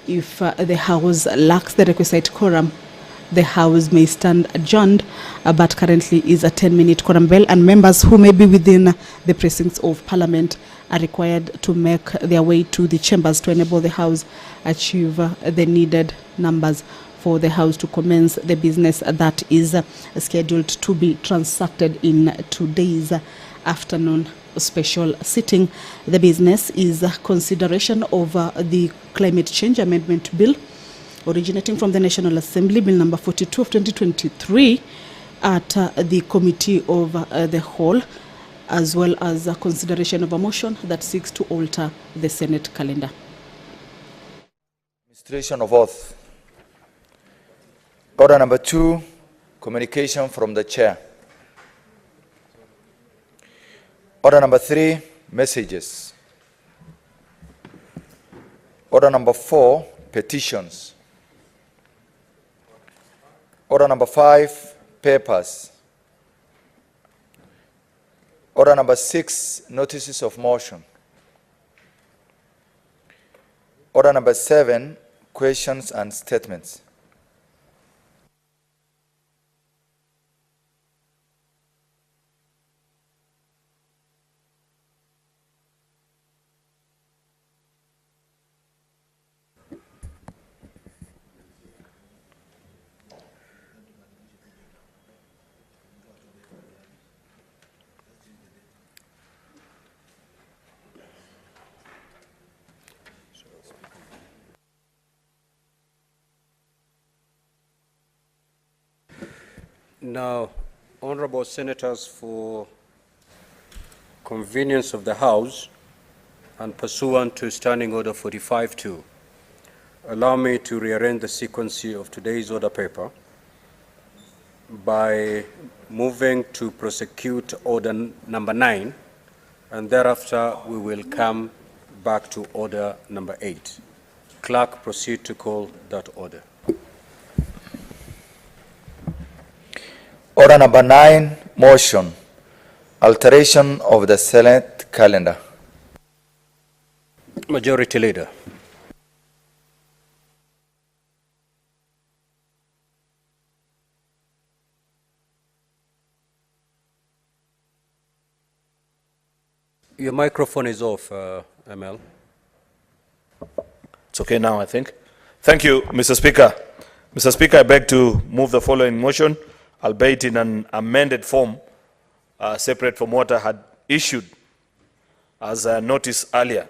If the House lacks the requisite quorum, the House may stand adjourned, but currently is a 10-minute quorum bell, and members who may be within the precincts of Parliament are required to make their way to the chambers to enable the House achieve the needed numbers for the House to commence the business that is scheduled to be transacted in today's afternoon special sitting. The business is consideration of the Climate Change Amendment Bill originating from the National Assembly, Bill number 42 of 2023, at the Committee of the Whole, as well as consideration of a motion that seeks to alter the Senate calendar. Administration of oath. Order number 2, communication from the chair. Order number 3, messages. Order number 4, petitions. Order number 5, papers. Order number 6, notices of motion. Order number 7, questions and statements. Now, honorable senators, for convenience of the House and pursuant to Standing Order 45-2, allow me to rearrange the sequence of today's order paper by moving to prosecute order number 9, and thereafter we will come back to order number 8. Clerk, proceed to call that order. Order number 9, motion, alteration of the Senate calendar. Majority Leader. Your microphone is off, ML. It's okay now, I think. Thank you, Mr. Speaker. Mr. Speaker, I beg to move the following motion, albeit in an amended form, separate from what I had issued as a notice earlier.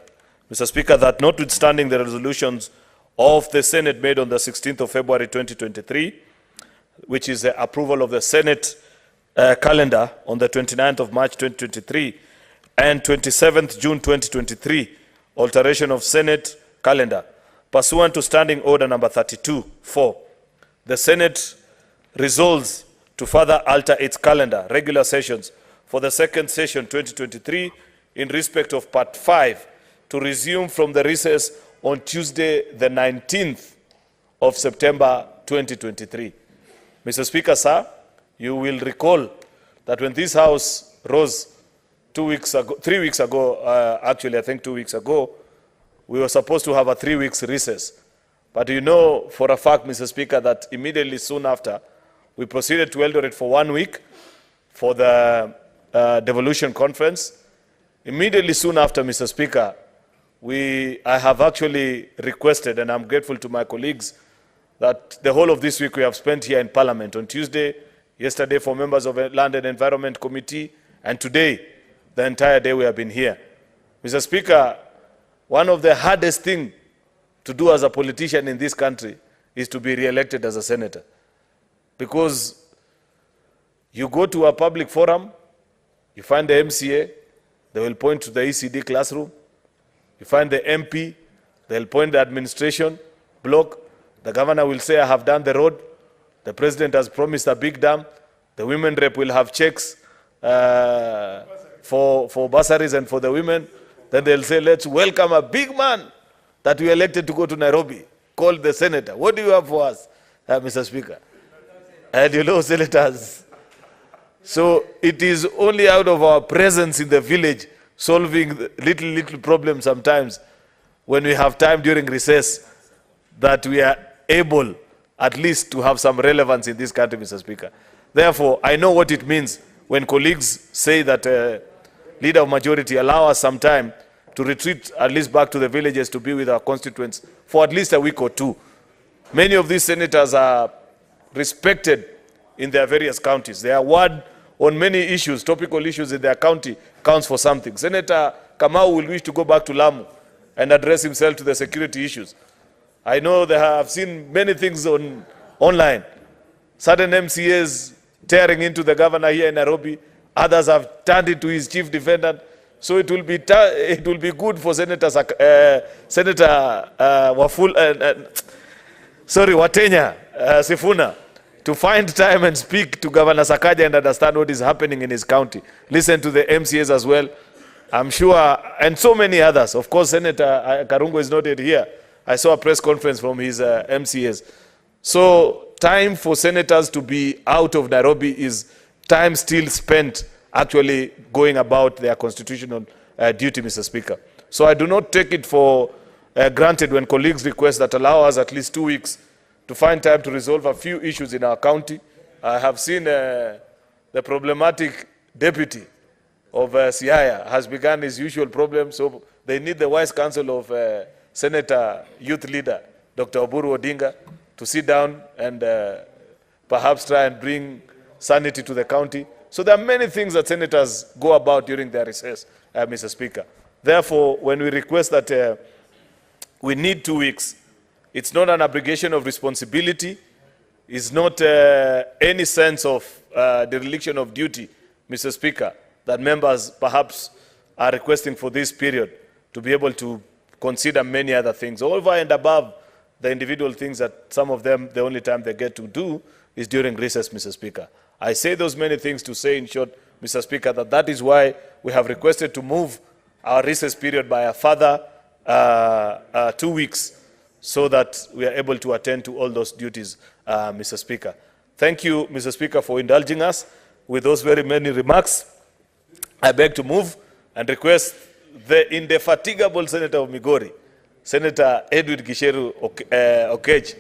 Mr. Speaker, that notwithstanding the resolutions of the Senate made on the 16th of February 2023, which is the approval of the Senate calendar on the 29th of March 2023 and 27th June 2023, alteration of Senate calendar, pursuant to Standing Order number 32-4, the Senate resolves to further alter its calendar, regular sessions, for the second session 2023 in respect of Part 5 to resume from the recess on Tuesday, the 19th of September 2023. Mr. Speaker, sir, you will recall that when this House rose 3 weeks ago, actually I think 2 weeks ago, we were supposed to have a 3 weeks recess. But you know for a fact, Mr. Speaker, that immediately soon after, we proceeded to Eldoret for 1 week for the devolution conference. Immediately soon after, Mr. Speaker, I have actually requested, and I'm grateful to my colleagues, that the whole of this week we have spent here in Parliament. On Tuesday, yesterday for members of the Land and Environment Committee, and today, the entire day we have been here. Mr. Speaker, one of the hardest things to do as a politician in this country is to be re-elected as a senator. Because you go to a public forum, you find the MCA, they will point to the ECD classroom. You find the MP, they'll point the administration block. The governor will say, I have done the road. The president has promised a big dam. The women rep will have checks for bursaries and for the women. Then they'll say, let's welcome a big man that we elected to go to Nairobi, called the senator. What do you have for us, Mr. Speaker? And you know, senators. So it is only out of our presence in the village, solving little problems sometimes, when we have time during recess. that we are able at least to have some relevance in this country, Mr. Speaker. Therefore, I know what it means when colleagues say that leader of majority allow us some time to retreat at least back to the villages to be with our constituents for at least a week or two. Many of these senators are respected in their various counties. Their word on many issues, topical issues in their county, counts for something. Senator Kamau will wish to go back to Lamu and address himself to the security issues. I know they have seen many things online. Certain MCAs tearing into the governor here in Nairobi. Others have turned into his chief defendant. So it will be good for Senator Watenya Sifuna to find time and speak to Governor Sakaja and understand what is happening in his county. Listen to the MCAs as well. I'm sure, and so many others. Of course, Senator Karungo is not yet here. I saw a press conference from his MCAs. So time for senators to be out of Nairobi is time still spent actually going about their constitutional duty, Mr. Speaker. So I do not take it for granted when colleagues request that allow us at least 2 weeks to find time to resolve a few issues in our county. I have seen the problematic deputy of Siaya has begun his usual problem, so they need the wise counsel of Senator Youth Leader, Dr. Uhuru Odinga, to sit down and perhaps try and bring sanity to the county. So there are many things that senators go about during their recess, Mr. Speaker. Therefore, when we request that we need 2 weeks, it's not an abrogation of responsibility. It's not any sense of dereliction of duty, Mr. Speaker, that members perhaps are requesting for this period to be able to consider many other things, over and above the individual things that some of them, the only time they get to do is during recess, Mr. Speaker. I say those many things to say, in short, Mr. Speaker, that is why we have requested to move our recess period by a further 2 weeks, so that we are able to attend to all those duties, Mr. Speaker. Thank you, Mr. Speaker, for indulging us with those very many remarks. I beg to move and request the indefatigable Senator of Migori, Senator Edward Gisheru Okech,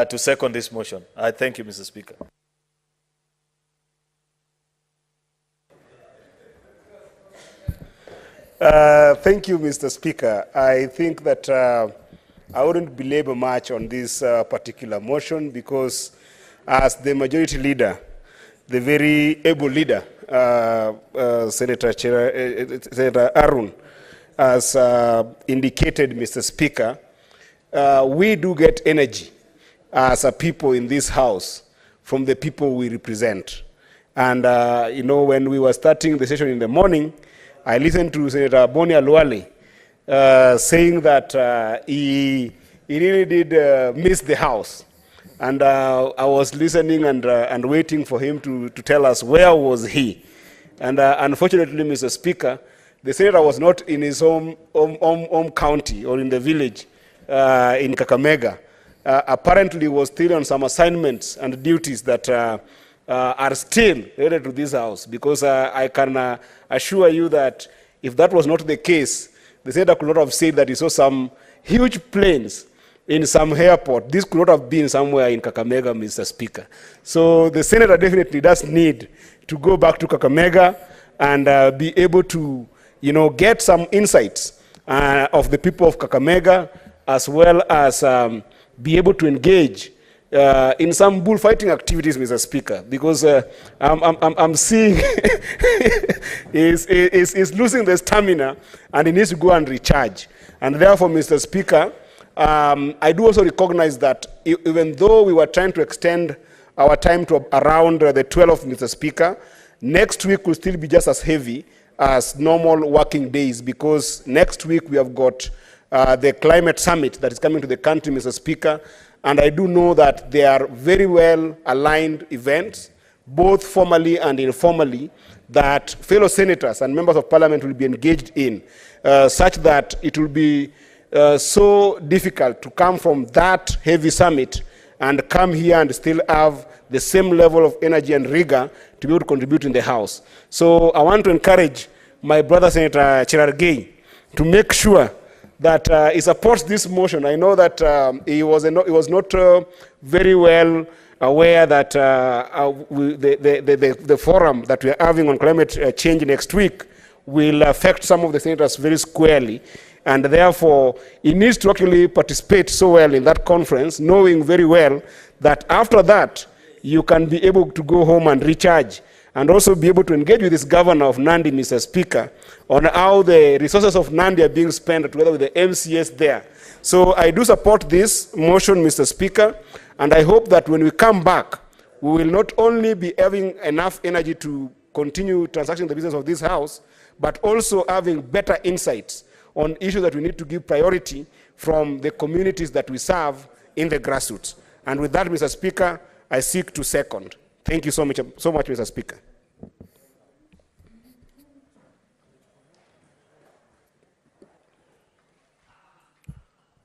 to second this motion. I thank you, Mr. Speaker. Thank you, Mr. Speaker. I think that I wouldn't belabor much on this particular motion because as the majority leader, the very able leader, Senator Arun, has indicated, Mr. Speaker, we do get energy as a people in this house from the people we represent. And, you know, when we were starting the session in the morning, I listened to Senator Boni Aluale saying that he really did miss the house. And I was listening and waiting for him to tell us where was he. And unfortunately, Mr. Speaker, the senator was not in his home county or in the village in Kakamega. Apparently, he was still on some assignments and duties that are still related to this house. Because I can assure you that if that was not the case, the senator could not have said that he saw some huge planes in some airport. This could not have been somewhere in Kakamega, Mr. Speaker. So the senator definitely does need to go back to Kakamega and be able to, you know, get some insights of the people of Kakamega, as well as be able to engage in some bullfighting activities, Mr. Speaker, because I'm seeing is losing the stamina and he needs to go and recharge. And therefore, Mr. Speaker, I do also recognize that even though we were trying to extend our time to around the 12th, Mr. Speaker, next week will still be just as heavy as normal working days, because next week we have got the climate summit that is coming to the country, Mr. Speaker, and I do know that they are very well aligned events, both formally and informally, that fellow senators and members of parliament will be engaged in, such that it will be so difficult to come from that heavy summit and come here and still have the same level of energy and rigor to be able to contribute in the House. So I want to encourage my brother Senator Cherargei to make sure that he supports this motion. I know that he was not very well aware that the forum that we are having on climate change next week will affect some of the senators very squarely. And therefore, he needs to actually participate so well in that conference, knowing very well that after that, you can be able to go home and recharge, and also be able to engage with this governor of Nandi, Mr. Speaker, on how the resources of Nandi are being spent together with the MCS there. So I do support this motion, Mr. Speaker, and I hope that when we come back, we will not only be having enough energy to continue transacting the business of this House, but also having better insights on issues that we need to give priority from the communities that we serve in the grassroots. And with that, Mr. Speaker, I seek to second. Thank you so much, Mr. Speaker.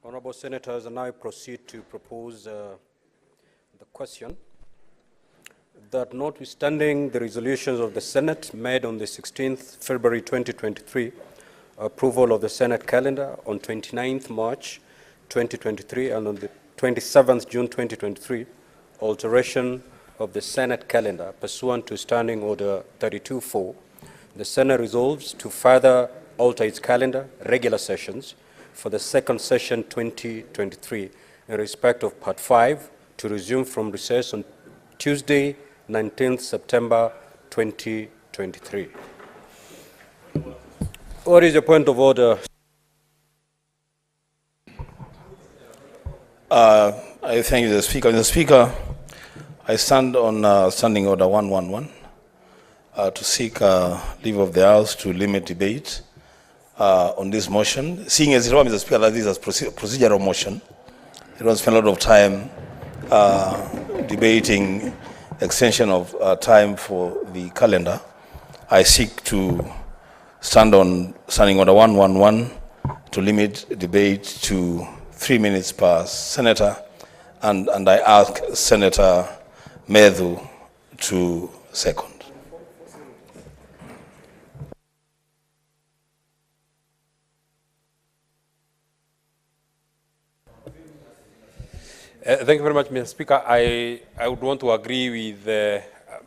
Honorable Senators, I now proceed to propose the question that notwithstanding the resolutions of the Senate made on the 16th February 2023, approval of the Senate calendar on 29th March 2023 and on the 27th June 2023, alteration of the Senate calendar pursuant to Standing Order 32-4, the Senate resolves to further alter its calendar, regular sessions, for the second session 2023 in respect of Part 5 to resume from recess on Tuesday, 19th September 2023. What is your point of order? I thank you, the Speaker. Mr. Speaker, I stand on Standing Order 111 to seek leave of the House to limit debate on this motion. Seeing as it was, Mr. Speaker, that this is a procedural motion, it was spent a lot of time debating extension of time for the calendar. I seek to stand on Standing Order 111 to limit debate to 3 minutes per senator, and I ask Senator Medhu to second. Thank you very much, Mr. Speaker. I would want to agree with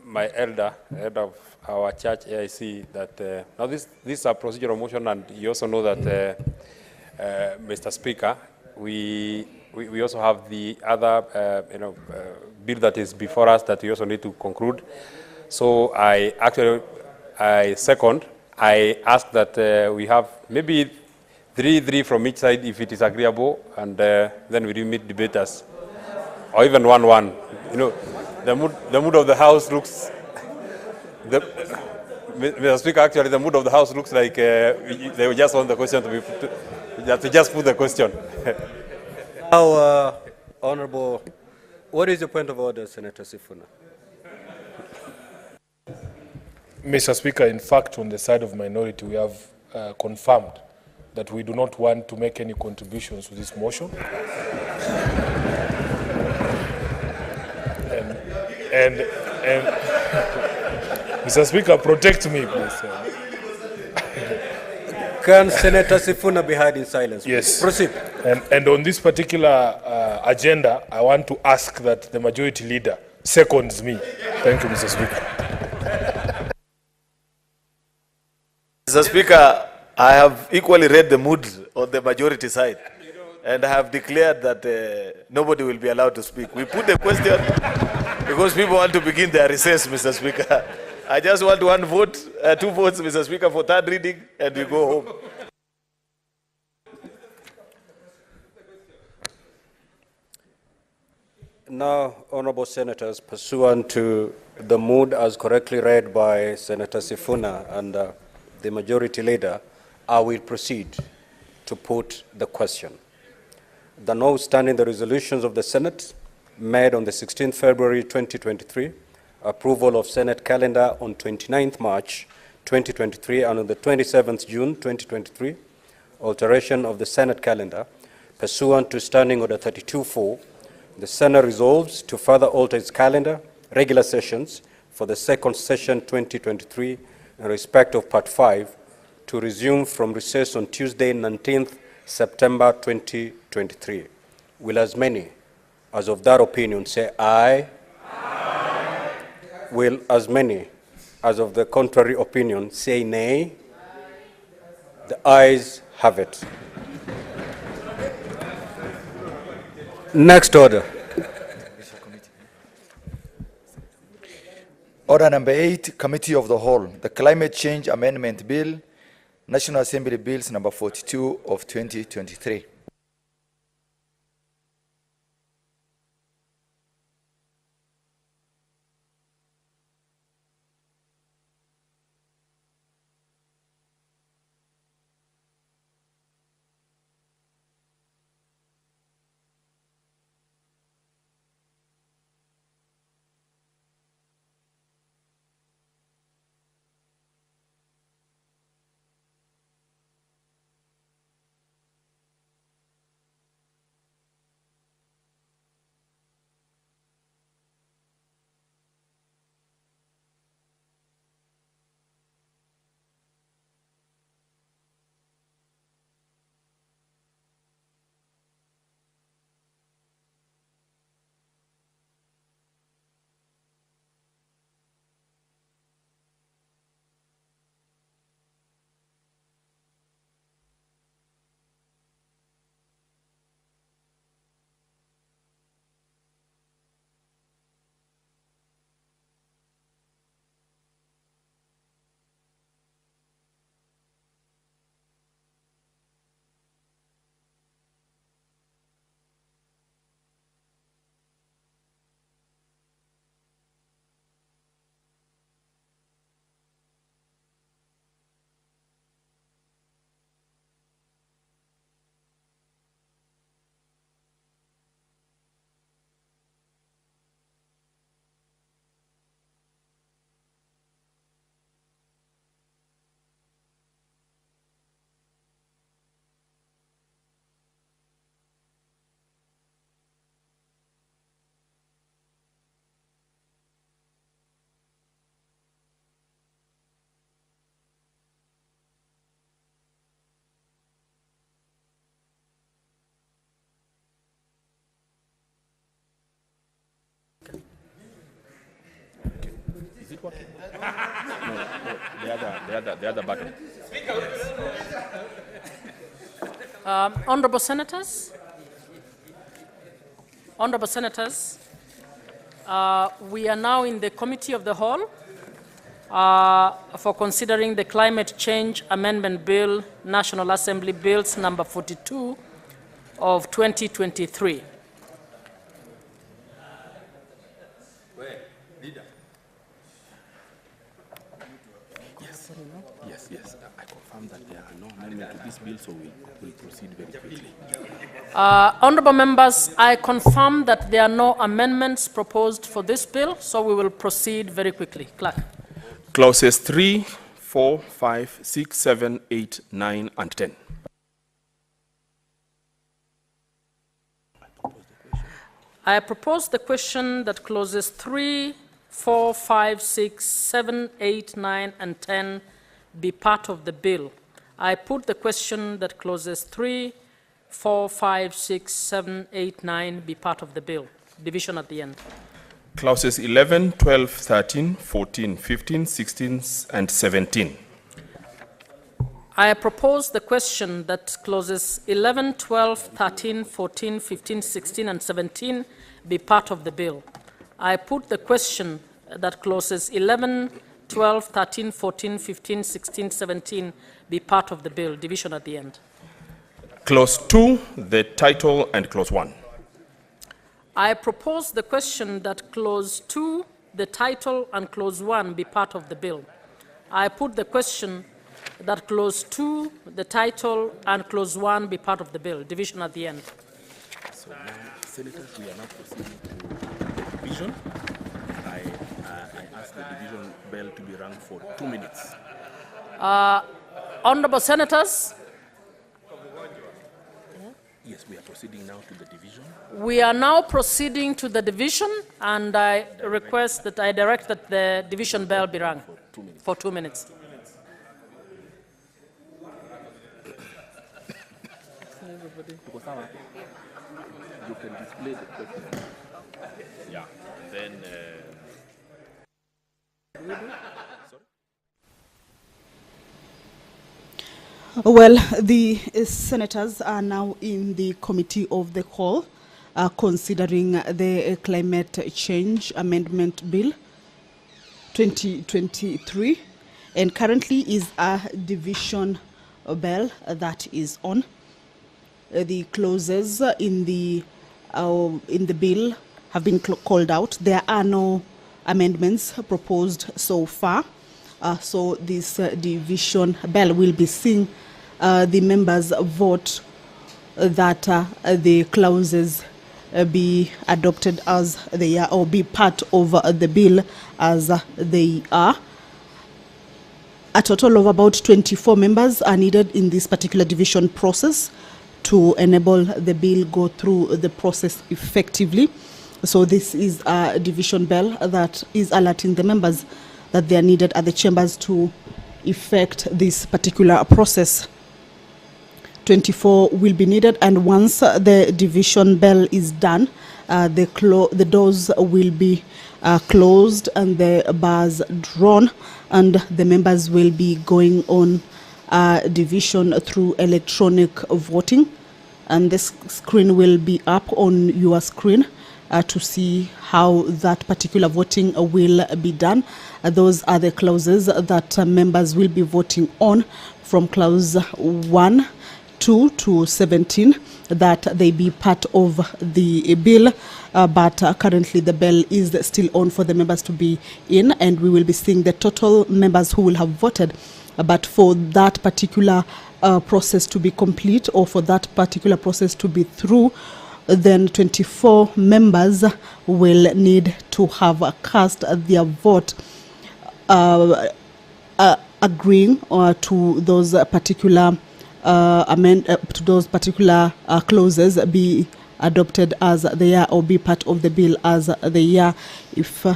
my elder of our church, AIC, that now this is a procedural motion, and you also know that, Mr. Speaker, we also have the other bill that is before us that we also need to conclude. So I second. I ask that we have maybe three from each side if it is agreeable, and then we limit debaters, or even 1-1. You know, the mood of the House looks. Mr. Speaker, actually, the mood of the House looks like they just want the question to be put. To just put the question. Now, Honorable, what is your point of order, Senator Sifuna? Mr. Speaker, in fact, on the side of minority, we have confirmed that we do not want to make any contributions to this motion. and Mr. Speaker, protect me, please. Can Senator Sifuna be heard in silence? Yes. Proceed. And on this particular agenda, I want to ask that the majority leader seconds me. Thank you, Mr. Speaker. Mr. Speaker, I have equally read the mood on the majority side, and I have declared that nobody will be allowed to speak. We put the question because people want to begin their recess, Mr. Speaker. I just want one vote, 2 votes, Mr. Speaker, for third reading, and we go home. Now, Honorable Senators, pursuant to the mood as correctly read by Senator Sifuna and the majority leader, I will proceed to put the question. The notwithstanding the resolutions of the Senate made on the 16th February 2023, approval of Senate calendar on 29th March 2023 and on the 27th June 2023, alteration of the Senate calendar pursuant to Standing Order 32-4, the Senate resolves to further alter its calendar, regular sessions for the second session 2023 in respect of Part 5 to resume from recess on Tuesday, 19th September 2023. Will as many as of that opinion say aye? Aye. Will as many as of the contrary opinion say nay? The ayes have it. Next order. Order number 8, Committee of the Whole, the Climate Change Amendment Bill, National Assembly Bills number 42 of 2023. The other button. Honorable Senators, we are now in the Committee of the Whole for considering the Climate Change Amendment Bill, National Assembly Bills number 42 of 2023. Yes, I confirm that there are no amendments to this bill, so we'll proceed very quickly. Honorable members, I confirm that there are no amendments proposed for this bill, so we will proceed very quickly. Clerk. Clauses 3, 4, 5, 6, 7, 8, 9, and 10. I propose the question that clauses 3, 4, 5, 6, 7, 8, 9, and 10 be part of the bill. I put the question that clauses 3, 4, 5, 6, 7, 8, 9 be part of the bill. Division at the end. Clauses 11, 12, 13, 14, 15, 16, and 17. I propose the question that clauses 11, 12, 13, 14, 15, 16, and 17 be part of the bill. I put the question that clauses 11, 12, 13, 14, 15, 16, 17 be part of the bill. Division at the end. Clause 2, the title, and clause 1. I propose the question that clause 2, the title, and clause 1 be part of the bill. I put the question that clause 2, the title, and clause 1 be part of the bill. Division at the end. So now, Senators, we are now proceeding to the division. I ask the division bell to be rung for 2 minutes. Honorable Senators, Yes, we are proceeding now to the division. we are now proceeding to the division, and I request that I direct that the division bell be rung for 2 minutes. Tuko sawa? You can display the question. Yeah. Then Well, the senators are now in the committee of the whole, considering the climate change amendment bill 2023, and currently is a division bill that is on. The clauses in the bill have been called out. There are no amendments proposed so far. So this division bill will be seeing the members vote that the clauses be adopted as they are, or be part of the bill as they are. A total of about 24 members are needed in this particular division process to enable the bill go through the process effectively. So this is a division bill that is alerting the members that they are needed at the chambers to effect this particular process. 24 will be needed, and once the division bill is done, the doors will be closed and the bars drawn, and the members will be going on division through electronic voting, and this screen will be up on your screen to see how that particular voting will be done. Those are the clauses that members will be voting on, from clause 1, 2 to 17, that they be part of the bill, but currently the bill is still on for the members to be in, and we will be seeing the total members who will have voted. But for that particular process to be complete, or for that particular process to be through, then 24 members will need to have cast their vote agreeing to those particular clauses be adopted as they are, or be part of the bill as they are. If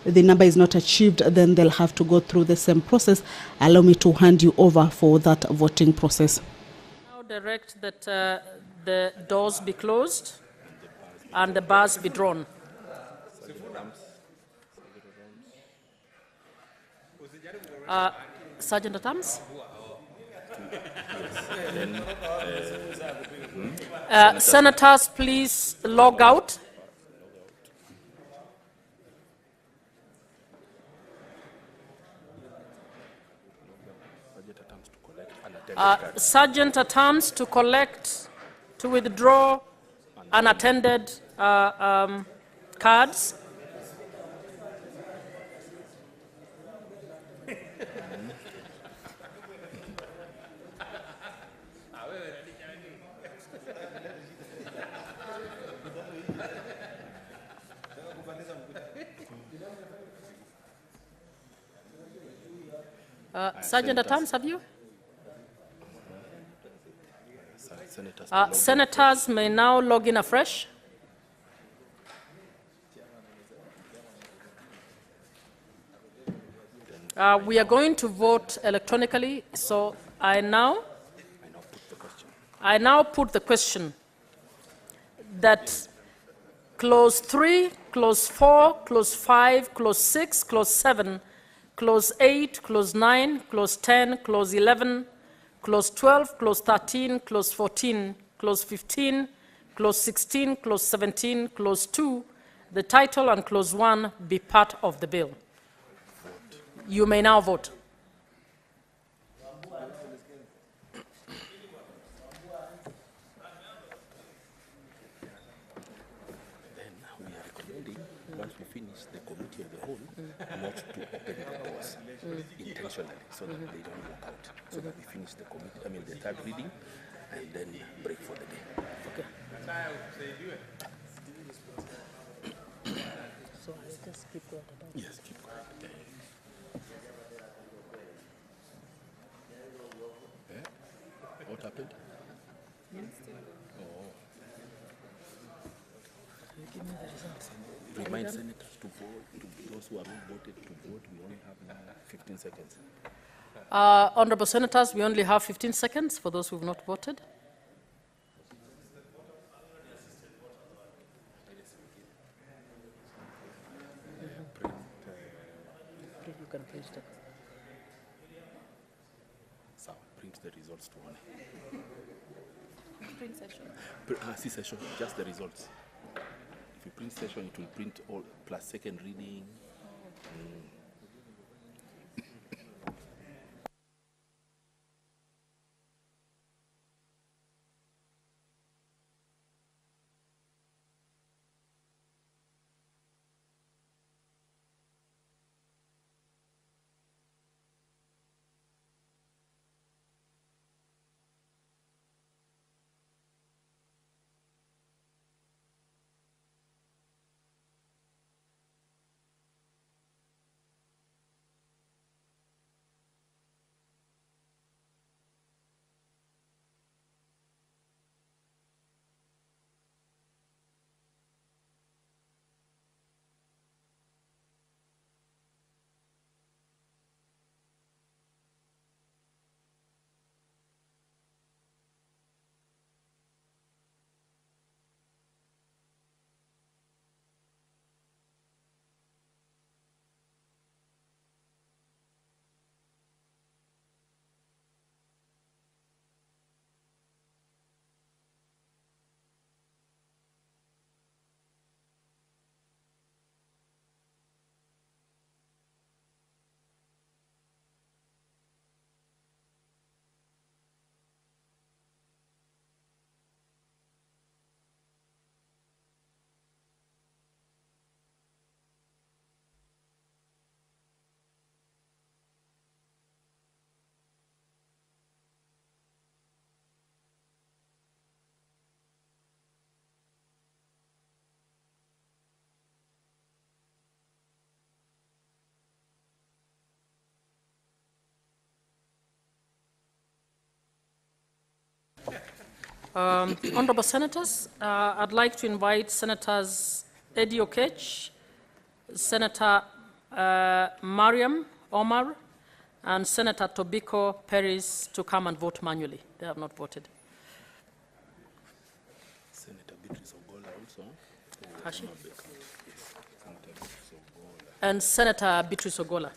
the number is not achieved, then they'll have to go through the same process. Allow me to hand you over for that voting process. Now direct that the doors be closed and the bars be drawn. Sergeant at Arms? Senators, please log out. Sergeant at Arms to collect, to withdraw unattended cards. Sergeant at Arms, have you? Senators may now log in afresh. We are going to vote electronically, so I now put the question that clause 3, clause 4, clause 5, clause 6, clause 7, clause 8, clause 9, clause 10, clause 11, clause 12, clause 13, clause 14, clause 15, clause 16, clause 17, clause 2, the title and clause 1 be part of the bill. You may now vote. Then we are recommending, once we finish the committee of the whole, not to open the doors intentionally, so that they don't walk out. So that we finish the committee, the third reading, and then break for the day. Okay. So I just keep going. Yes, keep going. What happened? Oh. Remind senators to vote, to those who have not voted to vote. We only have now 15 seconds. Honorable Senators, we only have 15 seconds for those who have not voted. can print them. So print the results to one. Print session. See session, just the results. If you print session, it will print all plus second reading. Honorable Senators, I'd like to invite Senators Eddie Okech, Senator Mariam Omar, and Senator Tobiko Perez to come and vote manually. They have not voted. Senator Beatrice Ogola also. Has she? Yes. Senator Beatrice Ogola. And Senator Beatrice Ogola.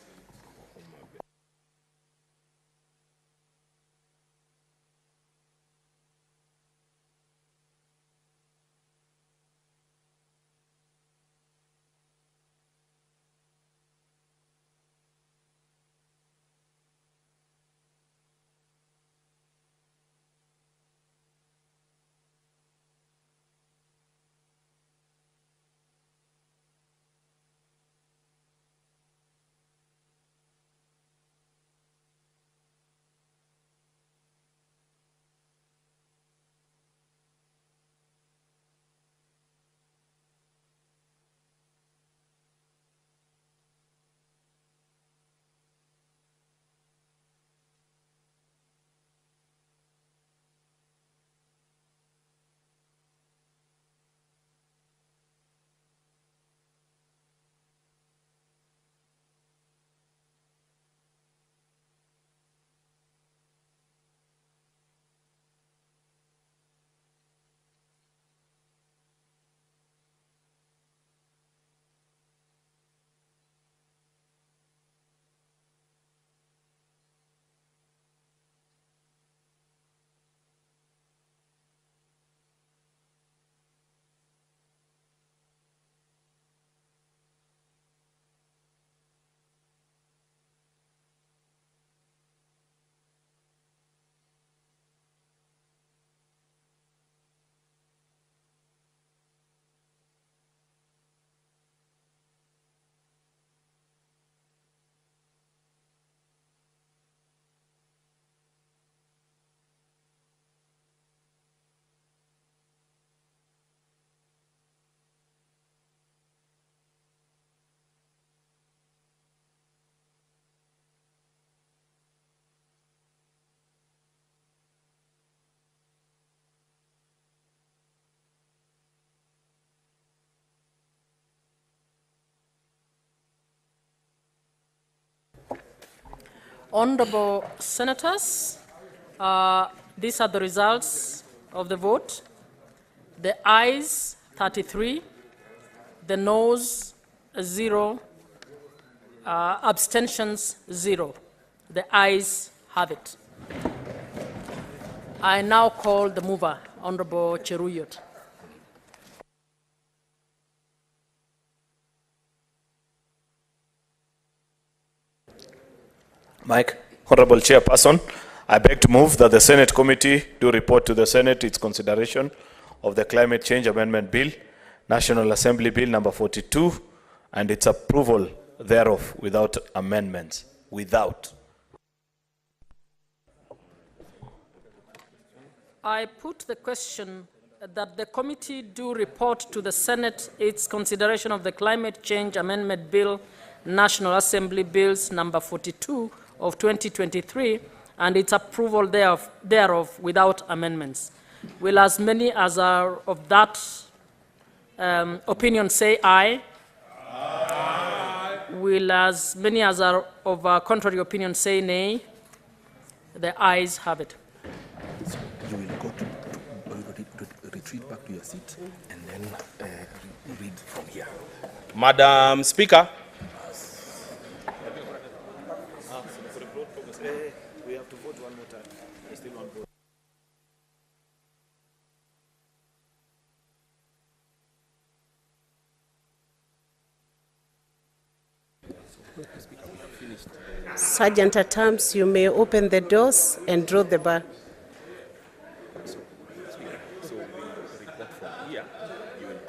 Honorable Senators, these are the results of the vote. The ayes, 33, the noes, 0, Abstentions, 0. The ayes have it. I now call the mover, Honorable Cheruyot. Mike. Honorable Chairperson, I beg to move that the Senate Committee do report to the Senate its consideration of the Climate Change Amendment Bill, National Assembly Bill number 42, and its approval thereof without amendments. Without. I put the question that the committee do report to the Senate its consideration of the Climate Change Amendment Bill, National Assembly Bills number 42 of 2023, and its approval thereof without amendments. Will as many as are of that opinion say aye? Aye. Will as many as are of a contrary opinion say nay? The ayes have it. So you will go to retreat back to your seat and then read from here. Madam Speaker. We have to vote one more time. There's still one vote. Sergeant at arms, you may open the doors and draw the bar. So we report from here. You will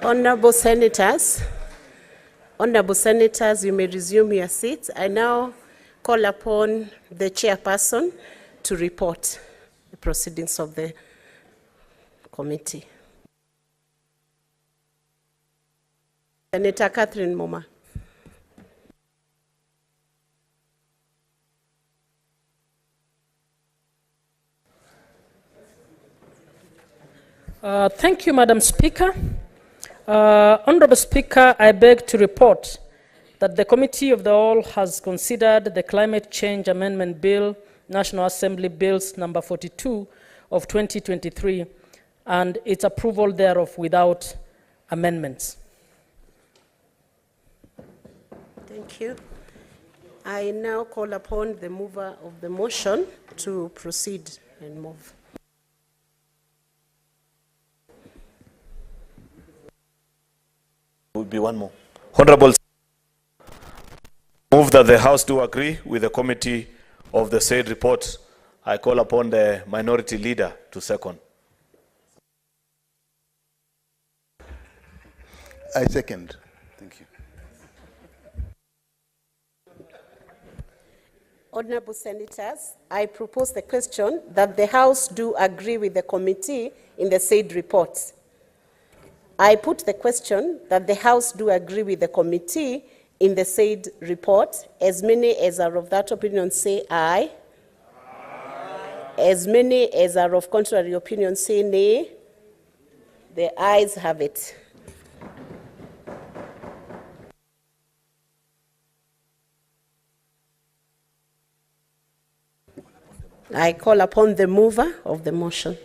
Honorable Senators, you may resume your seats. I now call upon the chairperson to report the proceedings of the committee. Senator Catherine Moma. Thank you, Madam Speaker. Honorable Speaker, I beg to report that the Committee of the Whole has considered the Climate Change Amendment Bill, National Assembly Bills number 42 of 2023, and its approval thereof without amendments. Thank you. I now call upon the mover of the motion to proceed and move. Will be one more. Honorable, move that the House do agree with the committee of the said report. I call upon the minority leader to second. I second. Thank you. Honorable Senators, I propose the question that the House do agree with the committee in the said report. I put the question that the House do agree with the committee in the said report. As many as are of that opinion say aye. Aye. As many as are of contrary opinion say nay. The ayes have it. I call upon the mover of the motion.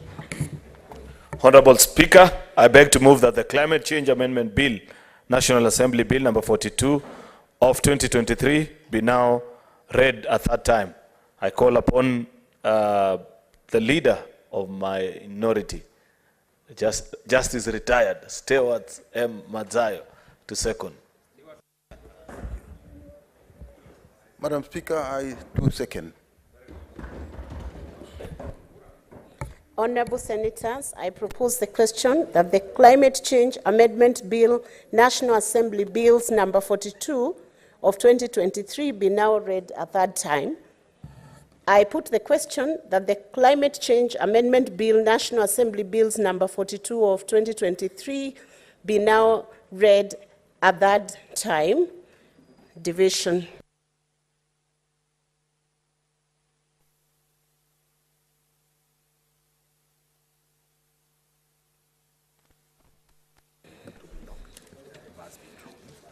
Honorable Speaker, I beg to move that the Climate Change Amendment Bill, National Assembly Bill number 42 of 2023 be now read a third time. I call upon the leader of my minority, Justice Retired, Stewart M. Mazayo, to second. Madam Speaker, I do second. Honorable Senators, I propose the question that the Climate Change Amendment Bill, National Assembly Bills number 42 of 2023 be now read a third time. I put the question that the Climate Change Amendment Bill, National Assembly Bills number 42 of 2023 be now read a third time. Division.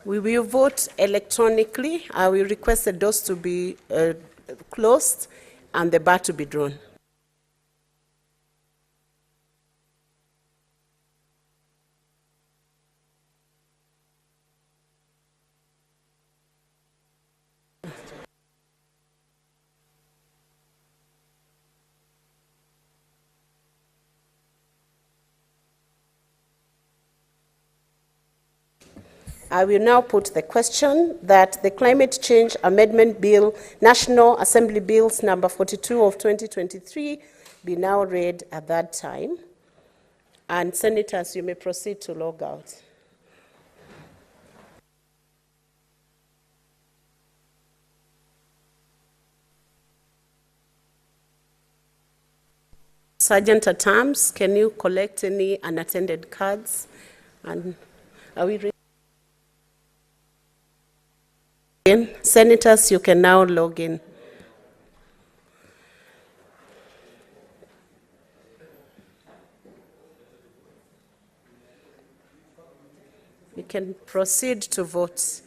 We will vote electronically. I will request the doors to be closed and the bar to be drawn. I will now put the question that the Climate Change Amendment Bill, National Assembly Bills number 42 of 2023, be now read at that time. And senators, you may proceed to log out. Sergeant at Arms, can you collect any unattended cards? And are we ready? Senators, you can now log in. You can proceed to vote.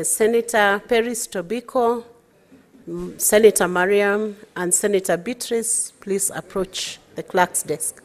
Senator Peris Tobiko, Senator Mariam, and Senator Beatrice, please approach the clerk's desk.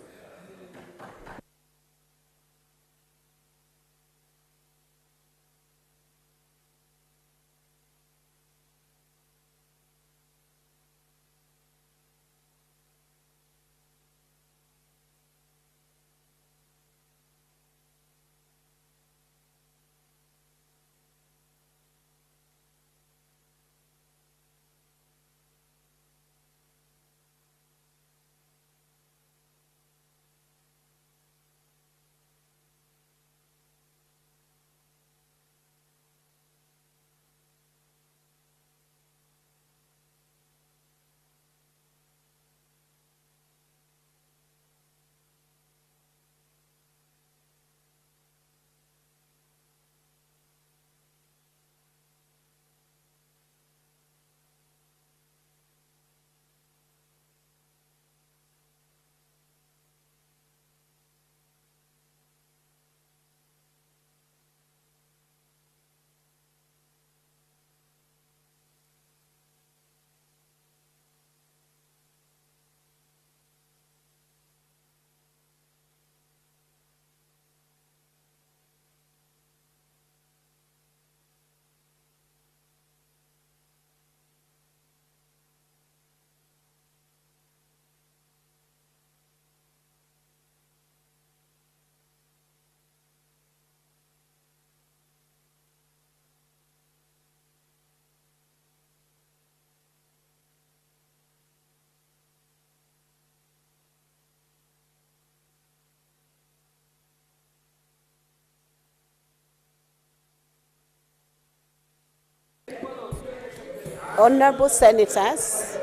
Honorable Senators,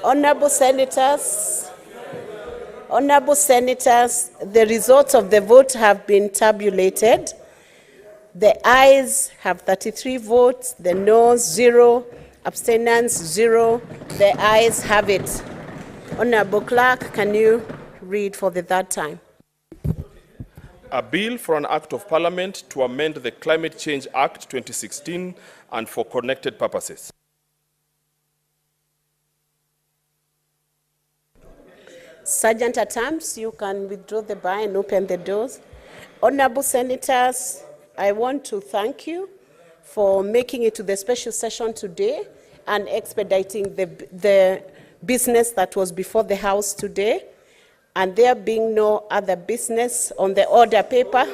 Honorable Senators, Honorable Senators, the results of the vote have been tabulated. The ayes have 33 votes, the noes 0, abstentions 0. The ayes have it. Honorable Clerk, can you read for the third time? A bill for an act of parliament to amend the Climate Change Act 2016 and for connected purposes. Sergeant at Arms, you can withdraw the bar and open the doors. Honorable Senators, I want to thank you for making it to the special session today and expediting the business that was before the House today. And there being no other business on the order paper,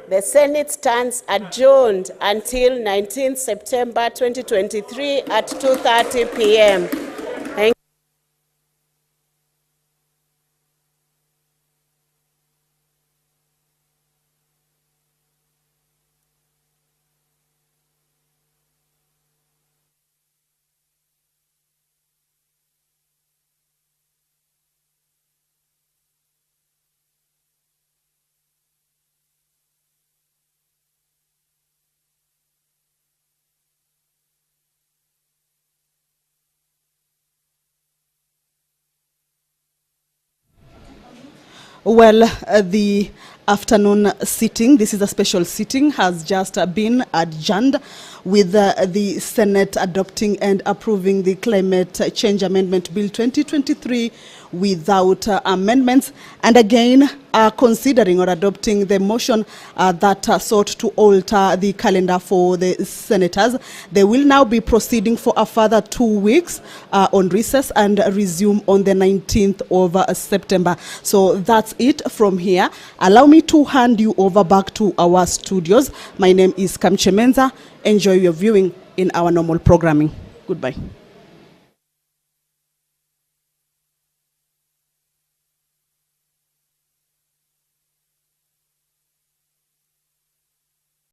the Senate stands adjourned until 19 September 2023 at 2:30 p.m. Thank you. Well, the afternoon sitting, this is a special sitting, has just been adjourned with the Senate adopting and approving the Climate Change Amendment Bill 2023 without amendments, and again considering or adopting the motion that sought to alter the calendar for the senators. They will now be proceeding for a further 2 weeks on recess and resume on the 19th of September. So that's it from here. Allow me to hand you over back to our studios. My name is Kamchemenza. Enjoy your viewing in our normal programming. Goodbye.